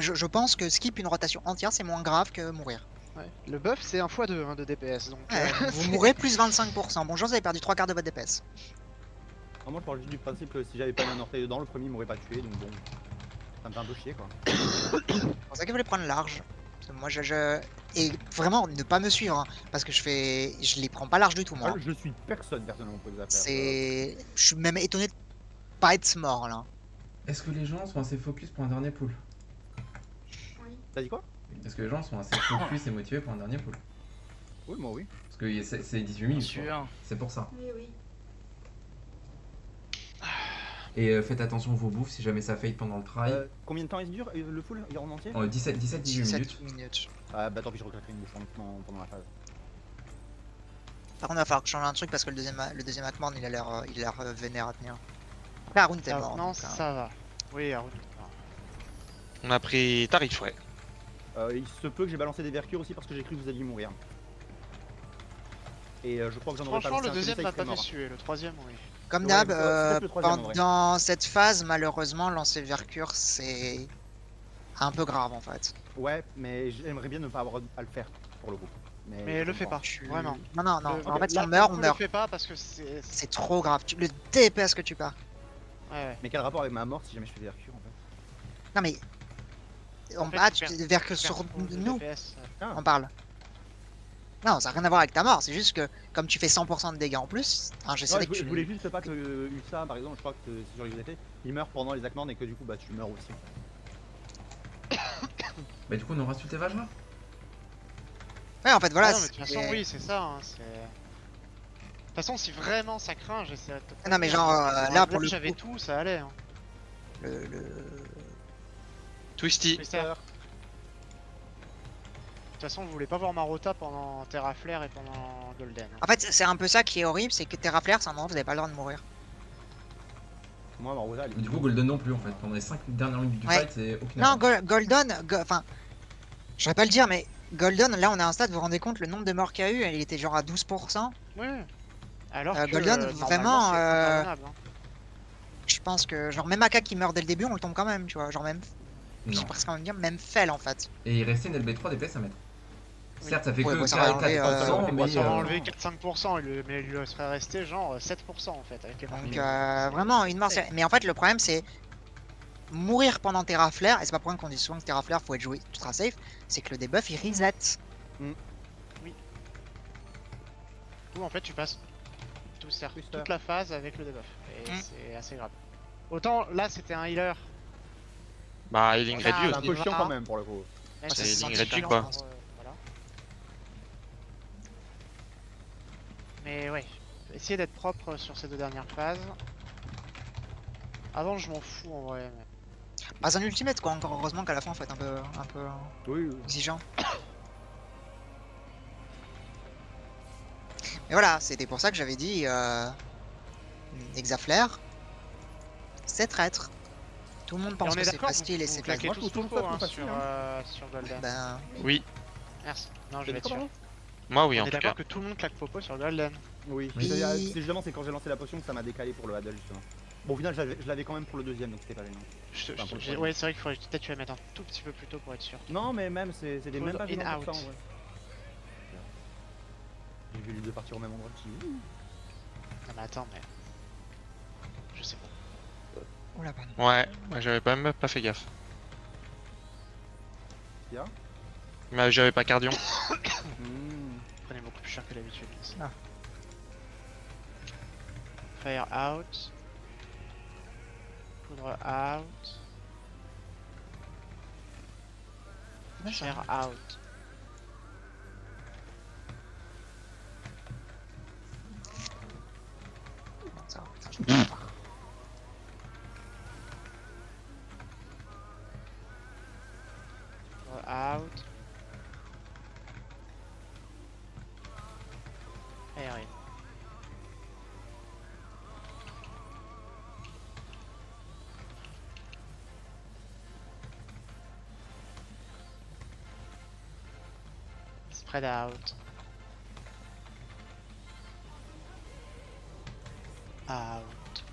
je pense que skip une rotation entière, c'est moins grave que mourir. Ouais. Le buff, c'est 1 x 2 hein, de DPS, donc Ouais, vous c'est mourrez plus 25. Bonjour, vous avez perdu 3 quarts de votre DPS. Ah, moi je parle juste du principe que si j'avais pas mis un orteil dedans, le premier il m'aurait pas tué, donc bon, ça me fait un peu chier quoi. C'est pour ça qu'il fallait prendre large. Parce que moi et vraiment ne pas me suivre, hein, parce que je les prends pas large du tout Ah, moi. je suis personne personnellement pour les affaires. Je suis même étonné de pas être mort là. Est-ce que les gens sont assez focus pour un dernier pool? Oui. T'as dit quoi? Est-ce que les gens sont assez focus et motivés pour un dernier pool? Oui, moi oui. Parce que c'est 18 Bien minutes. quoi. sûr. C'est pour ça. Oui, oui. Et faites attention à vos bouffes si jamais ça fade pendant le try. Combien de temps il dure le full en entier? 17-18 minutes. 17 minutes. Ah bah tant pis, je recraquerai une bouche pendant la phase. Par contre, il va falloir que je change un truc parce que le deuxième Hackman il a l'air vénère à tenir. Après, Haroun t'es Ah, mort. non, donc, ça va. Oui, Haroun. On a pris tarif, ouais. Il se peut que j'ai balancé des vercures aussi parce que j'ai cru que vous alliez mourir. Et je crois que j'en aurais pas Franchement, lancé le un deuxième seul, m'a il pas serait fait mort. suer, le troisième, oui. Comme Ouais, d'hab, mais ça, peut-être le troisième, en vrai. pendant cette phase, malheureusement, lancer Vercure, c'est un peu grave en fait. Ouais, mais j'aimerais bien ne pas avoir à le faire pour le coup. Mais le fais pas, vraiment. Non, non, non. Le- En fait, si là, on meurt, on le meurt. fais pas parce que c'est. C'est trop grave. Le DPS que tu perds. Ouais, ouais. Mais quel rapport avec ma mort si jamais je fais des vercures en fait? Non mais. En fait, Tu Vercure sur perds trop de nous, DPS, on parle. Non, ça n'a rien à voir avec ta mort. C'est juste que, comme tu fais 100% de dégâts en plus, j'essaie Ouais, que je voulais juste pas que Ulsa par exemple, je crois que c'est sur les effets, il meurt pendant les Hackman et que du coup bah tu meurs aussi. Bah du coup on aura su tes Vajra. Ouais, en fait, voilà. Ah non, mais de toute façon, oui, c'est ça. Hein, c'est. De toute façon, si vraiment ça craint, j'essaierai de te Non, mais prévenir, genre, mais là, pour le j'avais coup, tout, ça allait. Hein. le... Twisty. Twister. De toute façon, vous voulez pas voir Marota pendant Terraflare et pendant Golden. Hein. En fait, c'est un peu ça qui est horrible, c'est que Terraflare, c'est un moment où vous n'avez pas le droit de mourir. Moi Marosa elle est... Du coup Golden non plus en fait. Pendant les 5 dernières minutes du Ouais. fight c'est aucune Non, erreur. Golden, enfin, je vais pas le dire, mais Golden, là, on est à un stade, vous vous rendez compte, le nombre de morts qu'il y a eu, il était genre à 12%. Ouais. Alors que Golden, normalement, vraiment, c'est impardonnable. Hein. Je pense que, genre, même Aka qui meurt dès le début, on le tombe quand même, tu vois. Genre, même, je Non. suis presque envie de dire, même Fell en fait. Et il restait une LB3 DPS à mettre. Oui. Certes ça fait Ouais, que bon, ça va enlever, 4%, mais Ça va enlever 4-5%, mais il lui serait resté genre 7% en fait. Avec les Donc, morts. vraiment, une mort. Mais en fait, le problème, c'est mourir pendant Terraflare, et c'est pas pour rien qu'on dit souvent que Terraflare, faut être joué ultra safe, c'est que le debuff il reset. Ou en fait, tu passes Twister. toute la phase avec le debuff. Et Mm. c'est assez grave. Autant là, c'était un healer. Bah, healing Ah, réduit C'est un aussi. peu chiant quand même pour le coup. Même Ouais, si c'est c'est healing réduit, chiant, quoi. voilà. Mais ouais, essayez d'être propre sur ces deux dernières phases. Avant, je m'en fous en vrai. Mais... Pas un ultimate quoi, encore heureusement qu'à la fin, faut être un peu Oui, oui. exigeant. Mais voilà, c'était pour ça que j'avais dit Hexaflare, c'est traître. Tout le monde Et pense on est que c'est d'accord, facile et vous c'est claquez Moi, je tous trouve tout ça faux trop hein, facile, sur Golden. Ben, Oui. Merci. Non, je T'as vais dit être quoi, sûr. pardon? Moi, oui, On en est tout d'accord cas. que tout le monde claque popo sur Golden. Oui. Oui. C'est justement c'est quand j'ai lancé la potion que ça m'a décalé pour le Hadal justement. Bon au final je l'avais quand même pour le deuxième donc c'était pas gênant. Enfin, pour le premier. Ouais, c'est vrai qu'il faudrait peut-être tu vas mettre un tout petit peu plus tôt pour être sûr. Non mais même c'est des même pas In, gênants pour ça en out. vrai. J'ai vu les deux partir au même endroit, je me suis dit, ouh. Non mais attends, mais... Je sais pas. oula, pardon. Ouais, moi j'avais même pas fait gaffe. Bien. Mais j'avais pas cardion. Prenez beaucoup plus cher que d'habitude. Ah. Fire out. Poudre out. Ouais, ça Fire out. va, ça va, je peux pas. Poudre out. Fire in. Spread out. Out.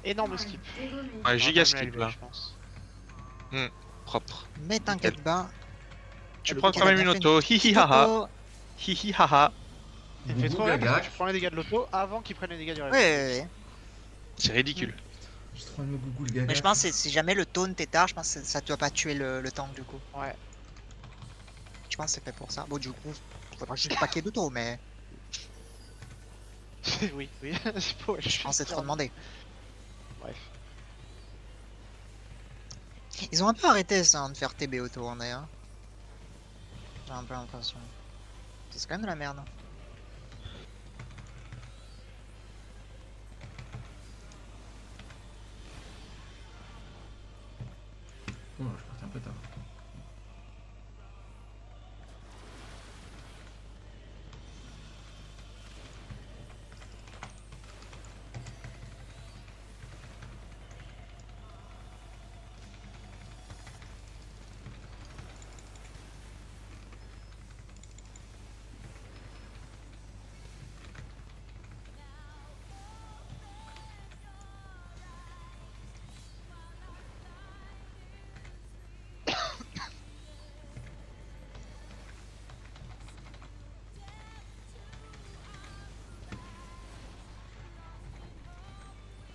Énorme skip. Ouais, giga Enfin, skip comme là. je pense. Propre. Mais t'inquiète pas. Tu le prends coup, quand même elle a une bien fait auto. petite Hihi haha. auto. Hihi haha. Il me fait Boubou trop rire parce que Gagac. tu prends les dégâts de l'auto avant qu'il prenne les dégâts du Ouais, réveil. ouais, ouais. C'est ridicule. J'ai trop de me gougou le Mais gaga. je pense que si jamais le taunt est tard, je pense que ça doit pas tuer le tank du coup. Ouais. Je pense que c'est fait pour ça. Bon, du coup, faudra juste pas qu'il y ait d'auto, mais oui, oui. Ouais, je pense que c'est trop demandé. Bref. Ils ont un peu arrêté ça hein, de faire TB auto en d'ailleurs. J'ai un peu l'impression. C'est quand même de la merde. Oh, je partais un peu tard.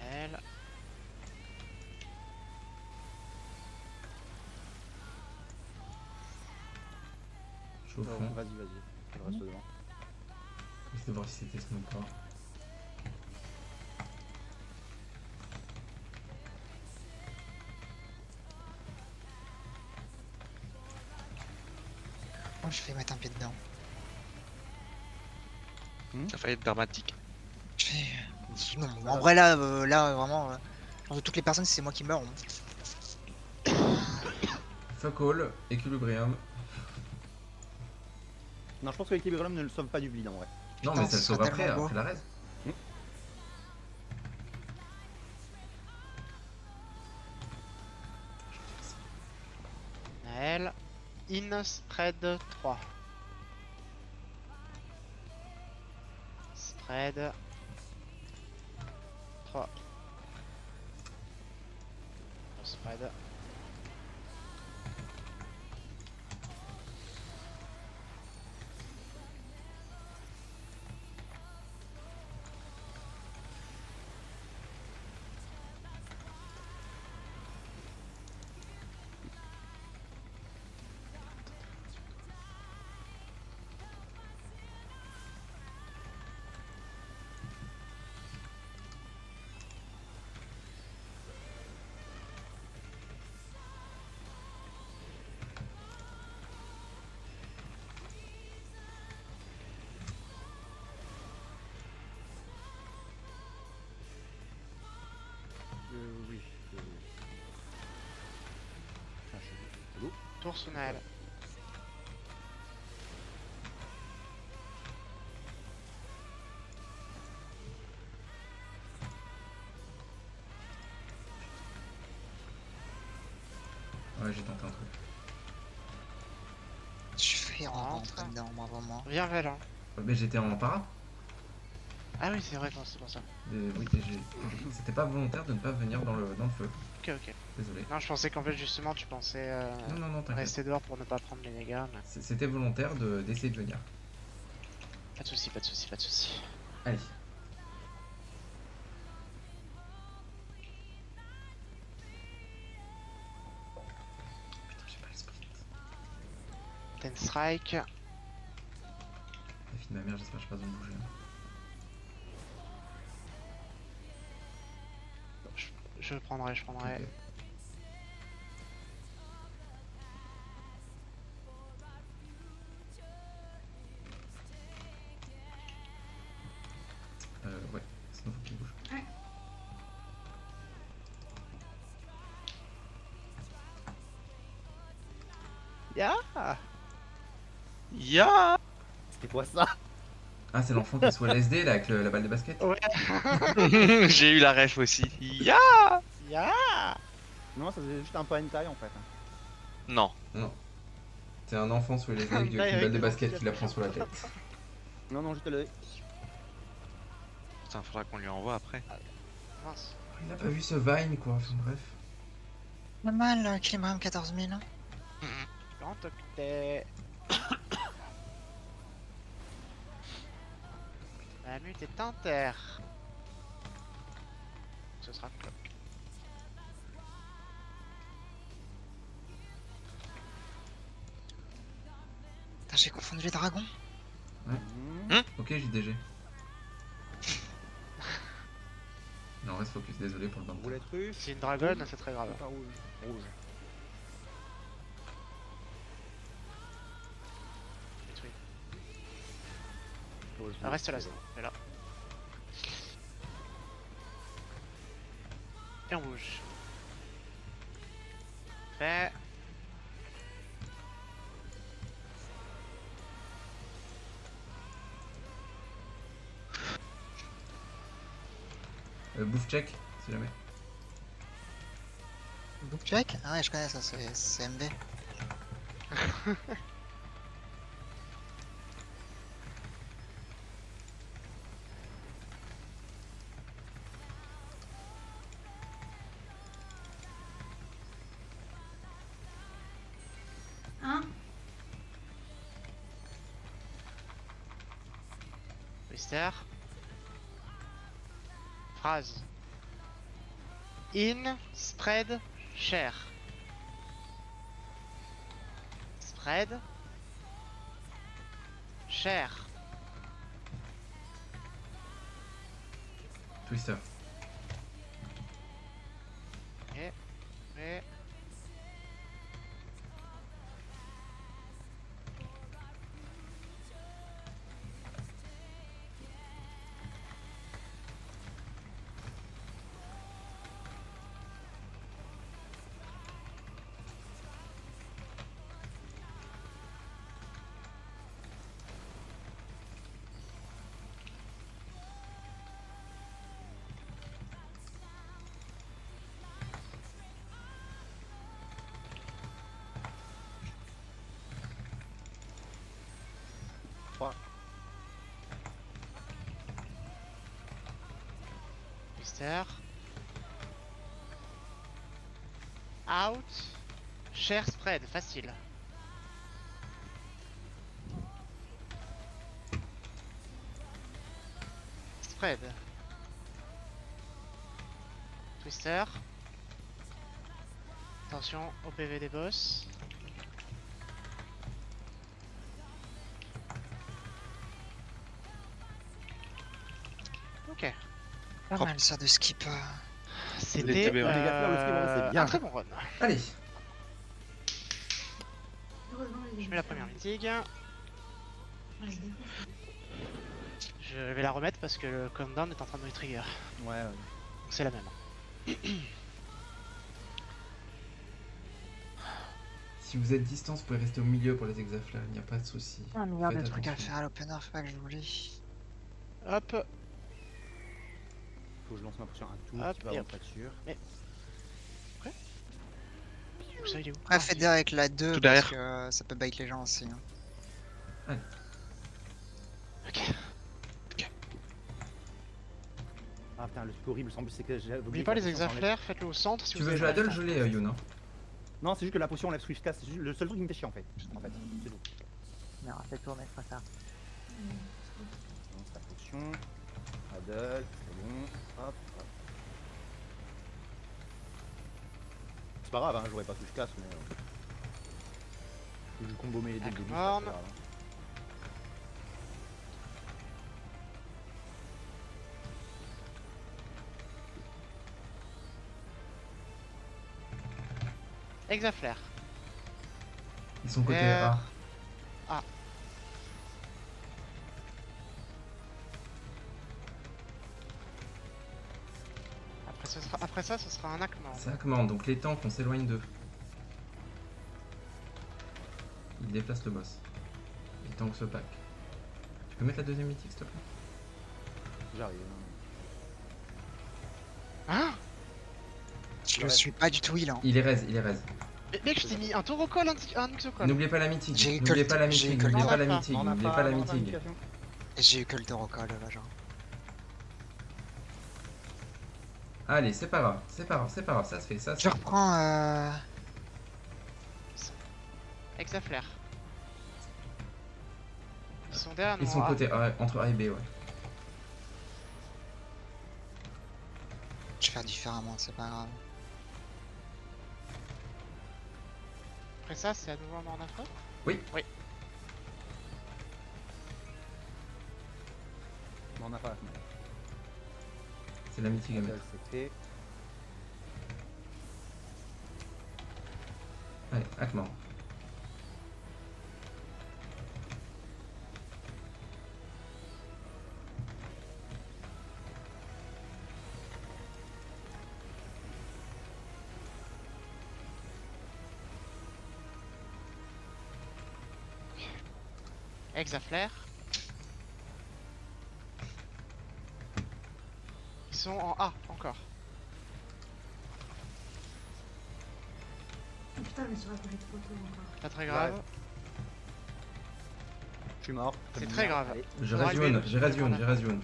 Elle. Je suis au Non, fond. vas-y, vas-y. Je reste devant. J'essaie de voir si c'était ce ou pas. Oh, je vais mettre un pied dedans. Ça va être dramatique. Je fais... Non, en vrai là, vraiment, de toutes les personnes, si c'est moi qui meurs. Fuck all, Equilibrium. Non, je pense que l'équilibrium ne le sauve pas du bleed en vrai. Non, Putain, mais ça ce le sauve serait après, tellement beau. après la raise. Elle. In spread 3. Spread 3. Spread. Oui. Ah, c'est beau. Tour sous Naël. Ouais, j'ai tenté un truc. Je fais Rentre. rentrer dedans, moi, vraiment. Viens Vel. Hein. Ouais, mais j'étais en para. Ah oui, c'est vrai, c'est pour ça. Oui, c'était pas volontaire de ne pas venir dans le feu. Ok, ok. Désolé. Non, je pensais qu'en fait, justement, tu pensais Non, t'inquiète. rester dehors pour ne pas prendre les dégâts. Mais... C'était volontaire d'essayer de venir. Pas de soucis, pas de soucis, pas de soucis. Allez. Putain, j'ai pas le sprint. Ten strike. La fille de ma mère, j'espère que je pas besoin de bouger. Je prendrai, je prendrai. Ok. Ouais, sinon faut qu'il bouge. Ya Ya. C'était quoi ça? Ah, c'est l'enfant qui est sous LSD là avec la balle de basket. Ouais. J'ai eu la ref aussi. Ya. Ya Non, ça faisait juste un pas hentai en fait. Non. C'est un enfant sous LSD avec une balle de basket qui la prend sur la tête. Non, juste le. Putain, faudra qu'on lui envoie après. Mince. Il a pas vu ce Vine quoi, enfin bref. Pas mal, Kilimram 14 000. Grand octet. La mute est en terre. Ce sera clock. Putain, j'ai confondu les dragons. Ok JDG. Non reste focus, désolé pour le bump. Roulette russe. C'est une dragonne, c'est très grave. Pas rouge. Rouge. Détruit. Rouge. Ah, reste là, c'est là. Et en rouge. Fait. Bouffe check, si jamais. Book check. Ah ouais, je connais ça, c'est MV. Hein? Twister. Phrase. In, spread, share. Spread. Share. Twister. Et... Twister. Out. Share spread, facile. Spread. Twister. Attention au PV des boss. Ok. Pas mal ça de skip. C'était TB, ouais. Les gars, le skip, c'est bien. un très bon run. Allez. Heureusement, Je mets la première mythique. Ouais, je défonce. Je vais la remettre parce que le countdown est en train de me trigger. Ouais, ouais. Donc c'est la même. Si vous êtes distance, vous pouvez rester au milieu pour les exafleurs, il n'y a pas de souci. Un milliard de Faites trucs à attention. faire à l'opener, faut pas que je l'oublie. Hop. Faut que je lance ma potion un tout Hop, petit peu et avant hop. fracture. Où ça, il est où? Ouais, faites avec la 2 Tout parce derrière. que ça peut bait les gens aussi. Hein. Ok. Ah putain, le truc horrible, en plus c'est que j'ai oublié. N'oubliez que pas la les potion s'enlève. exaflaires, faites-le au centre si Tu vous veux avez jouer à pas le Duel, temps. je l'ai, Yuna. Non, c'est juste que la potion enlève Swift Cast, c'est juste le seul truc qui me fait chier en fait. C'est tout. Non, fais tourner, c'est pas ça. Donc, la potion. Adult, c'est bon. Hop, hop. C'est pas grave, hein, j'aurais pas Swift Cast, mais. Je vais combo mêlé dès le début. c'est pas Acorn. très grave, hein. Exaflaire. Ils sont côté Vert. A. Après ça, ce sera un Akmor. C'est Akman, donc les tanks, on s'éloigne d'eux. Ils déplacent le boss. Les tanks se pack. Tu peux mettre la deuxième mythique, s'il te plaît? J'arrive. Hein? Je suis pas du tout heal. Hein. Il est raise, il est raise. Mais mec, je t'ai mis un Torocol, un Xocol. N'oubliez pas la mythique, J'ai eu que n'oubliez le- pas la j'ai eu mythique, que le n'oubliez pas la temps. mythique, On a n'oubliez pas la on a mythique. indication. Et j'ai eu que le Torocol là, genre. Allez, c'est pas grave, c'est pas grave, c'est pas grave, ça se fait, ça se Je fait. reprends. Exaflair. Ils sont derrière nous. Ils sont en A. côté A, entre A et B, ouais. Je vais faire différemment, c'est pas grave. Après ça, c'est à nouveau un mort d'info. Oui. Bon, on a pas. C'est la mythique à mettre. C'est fait. Allez, Akman. Exaflair. Ils sont en A encore. Oh, putain, mais sur la prochaine photo encore. Pas très grave. Ouais. Je suis mort. C'est Comme très une merde. grave. Allez. Je Ouais, résume, mais- je résume, je résume.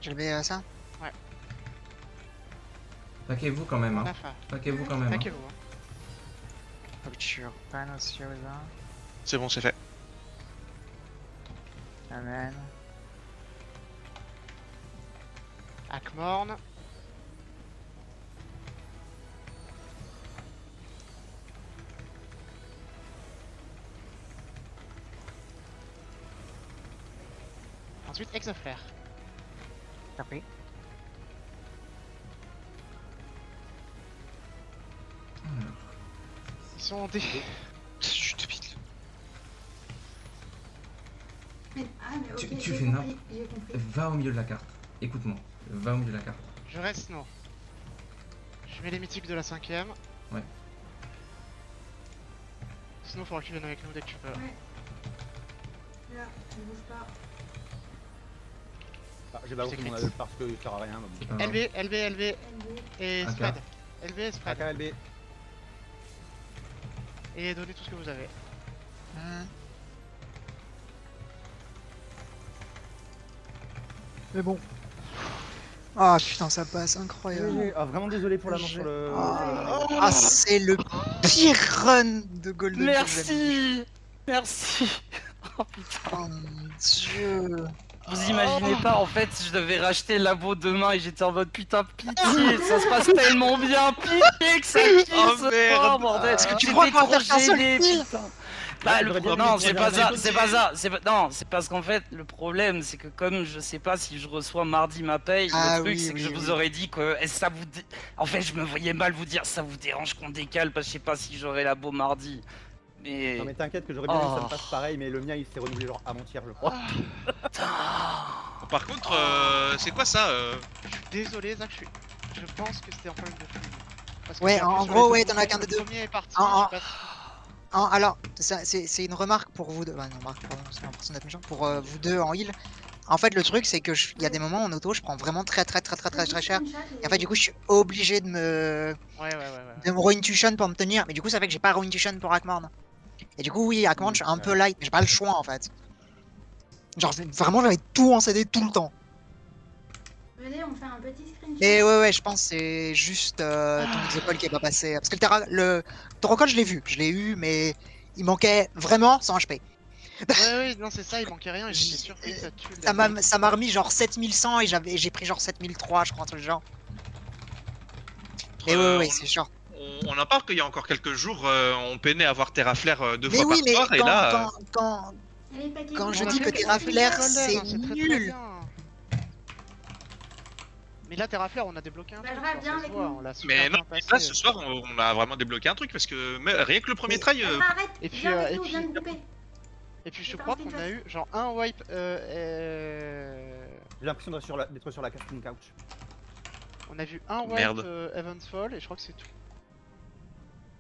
Je vais ça. Paquez-vous quand même, On hein. a fa. Paquez-vous quand même. Hein. Taquez-vous. Hein. Faut que tu reprennes aussi aux uns. C'est bon, c'est fait. Amen. Akmorn. Ensuite, Exaflair. Compris. Ils sont en D. Je suis débile. Mais, ah, mais ok, Tu j'ai fais compris, j'ai compris. Va au milieu de la carte. Écoute-moi. Va au milieu de la carte. Je reste Snow. Je mets les mythiques de la 5ème. Ouais. Snow, faudra que tu viennes avec nous dès que tu peux. Ouais. Là, je bouge pas. Ah, j'ai balancé mon AE parce que ça sert à rien. C'est pas grave. LB, LB, LB LB. et AK. spread. LB et spread. AKLB. Et donnez tout ce que vous avez. Mais bon. Ah putain, ça passe, incroyable. Ah, vraiment désolé pour l'annonce sur le. Ah, c'est le pire run de Golden. Merci. Merci. Oh putain. Oh mon dieu. Vous imaginez pas, en fait, je devais racheter le labo demain et j'étais en mode putain, pitié, ça se passe tellement bien, pitié que ça kill Oh, ce merde. soir, bordel. Est-ce que tu J'étais crois qu'on va trop faire qu'un seul gêné, kill putain. Bah, j'aurais bien non, dit c'est qu'on pas avait ça, un c'est pas ça, c'est pas... Non, c'est parce qu'en fait, le problème, c'est que comme je sais pas si je reçois mardi ma paye, Ah le truc, oui, c'est que oui, je oui. vous aurais dit que ça vous... En fait, je me voyais mal vous dire, ça vous dérange qu'on décale, parce que je sais pas si j'aurai labo mardi. Mais... Non mais t'inquiète que j'aurais bien aimé que ça me Oh. passe pareil, mais le mien il s'est renouvelé genre avant-hier je crois. Par contre, c'est quoi ça Je suis désolé, Zach, je pense que c'était un problème de flux. Parce que Ouais, j'ai appuyé en sur gros, les ouais, deux t'en as boutons, qu'un des le deux. premier est parti, En- je sais pas Alors, c'est une remarque pour vous deux. Bah, non, remarque pour c'est l'impression d'être méchant. Pour vous deux en heal. En fait, le truc, c'est que il y a des moments en auto, je prends vraiment très cher. Et en fait, du coup, je suis obligé de me Ouais. re-intuition pour me tenir. Mais du coup, ça fait que j'ai pas re-intuition pour Akmorn. Et du coup, oui, Akmorn, je suis un peu light, mais j'ai pas le choix en fait. Genre, vraiment, j'avais tout en CD tout le temps. Venez, on fait un petit screenshot. Mais ouais, je pense que c'est juste ton exocall qui est pas passé. Parce que le Torocall, je l'ai vu, je l'ai eu, mais il manquait vraiment 100 HP. Ouais, non, c'est ça, il manquait rien et j'étais surpris que ça tue le dernier. Ça m'a remis genre 7100 et j'ai pris genre 7003, je crois, un truc du genre. Mais ouais, c'est sûr. On en parle qu'il y a encore quelques jours, on peinait à avoir Terraflare 2 Mais fois oui, mais par soir, et là. Allez, paquet, quand on je va dis faire que un Terraflare, screenshot. c'est Golden, très nul. bien. Mais là, Terraflare, on a débloqué un Bah, truc. je genre, viens ça se avec voit, nous. on l'a super Mais non, bien passé. là ce soir, on a vraiment débloqué un truc parce que rien que le premier try. Arrête, Et puis, viens avec et nous, puis- viens de couper. Et puis, Je je vais crois faire un qu'on a screenshot. eu genre un wipe. J'ai l'impression d'être sur la casting couch. On a vu un wipe Merde. Evansfall et je crois que c'est tout.